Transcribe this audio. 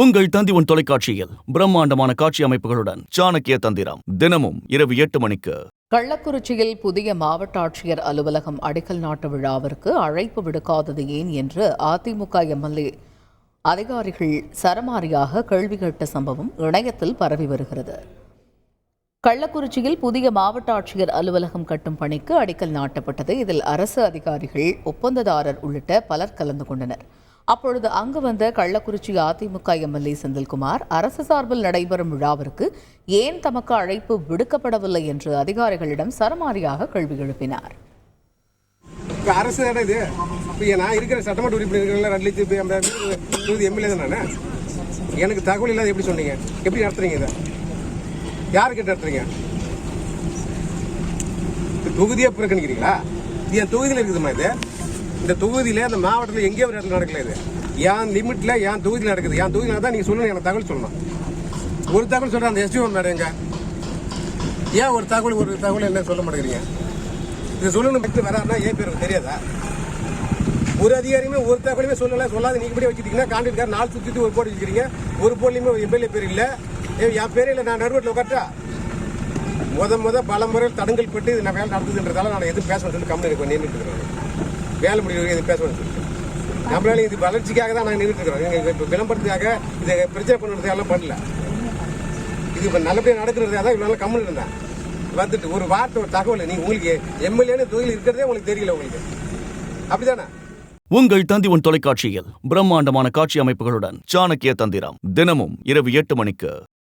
உங்கள் தந்தி தொலைக்காட்சியில் பிரம்மாண்டமான காட்சி அமைப்புகளுடன் சாணக்கிய தந்திரம் தினமும் இரவு 8 மணிக்கு. கள்ளக்குறிச்சியில் புதிய மாவட்ட ஆட்சியர் அலுவலகம் அடிக்கல் நாட்டு விழாவிற்கு அழைப்பு விடுக்காதது ஏன் என்று அதிமுக எம்எல்ஏ அதிகாரிகள் சரமாரியாக கேள்வி கேட்ட சம்பவம் இணையத்தில் பரவி வருகிறது. கள்ளக்குறிச்சியில் புதிய மாவட்ட ஆட்சியர் அலுவலகம் கட்டும் பணிக்கு அடிக்கல் நாட்டப்பட்டது. இதில் அரசு அதிகாரிகள், ஒப்பந்ததாரர் உள்ளிட்ட பலர் கலந்து கொண்டனர். அப்பொழுது அங்கு வந்த கள்ளக்குறிச்சி அதிமுக எம்எல்ஏ செந்தில்குமார் அரசு சார்பில் நடைபெறும் விழாவிற்கு ஏன் தமக்கு அழைப்பு விடுக்கப்படவில்லை என்று அதிகாரிகளிடம் சரமாரியாக கேள்வி எழுப்பினார். அரசு இது நான் இருக்கிற சட்டமன்ற உறுப்பினர்கள் எம்எல்ஏ தானே, எனக்கு தகவல் இல்லாத எப்படி சொன்னீங்க? எப்படி நடத்துறீங்க? இதை யாருக்கிட்ட நடத்துறீங்க? தொகுதியா புறக்கணிக்கிறீங்களா? இது என் தொகுதியில் இருக்குதுமா? இது இந்த தொகுதியில் அந்த மாவட்டத்தில் எங்கேயோ ஒரு இடத்துல நடக்கல. இது என் லிமிட்டில் என் தொகுதியில் நடக்குது. என் தொகுதியில் தான் நீங்கள் சொல்லணும், எனக்கு தகவல் சொல்லணும். ஒரு தகவல் சொல்கிறேன், அந்த எஸ்டிஓன் மேடம் எங்க? ஏன் ஒரு தகவல் என்ன சொல்ல மாட்டேங்கிறீங்க? இது சொல்லணும் வராருன்னா ஏன் பேர் தெரியாதா? ஒரு அதிகாரியுமே ஒரு தகவலுமே சொல்லாத நீங்கள் இப்படியே வச்சுட்டீங்கன்னா கான்ட்ராக்டர் 4 சுற்றி ஒரு போர்டு வச்சுக்கிறீங்க. ஒரு போர்ட்லையுமே எம்எல்ஏ பேர் இல்லை, என் பேரே இல்லை. நான் நடுவட்டில் உட்காட்டா பல முறை தடங்கல் பட்டு இது நான் வேலை நடத்துதுன்றதால நான் எதுவும் பேசணும்னு சொல்லி கம்பெனி நின்றுட்டு இருக்கிறேன். வேலை முடிவு எது பேசணும்னு சொல்லிட்டு நம்மளால இது வளர்ச்சிக்காக தான் நாங்கள் நின்றுட்டு இருக்கிறோம். இப்போ விளம்பரத்துக்காக இதை பிரச்சனை பண்ணுறதுக்கெல்லாம் பண்ணல. இது இப்போ நல்லபடியாக நடக்கிறதுக்காக தான் இவ்வளோ கம்மன் இருந்தேன். வந்துட்டு ஒரு வார்த்தை ஒரு தகவல் நீங்கள் உங்களுக்கு எம்எல்ஏன்னு தொழில் இருக்கிறதே உங்களுக்கு தெரியல. உங்களுக்கு அப்படிதானே? உங்கள் தந்தி தொலைக்காட்சியில் பிரம்மாண்டமான காட்சி அமைப்புகளுடன் சாணக்கிய தந்திரம் தினமும் இரவு 8 மணிக்கு.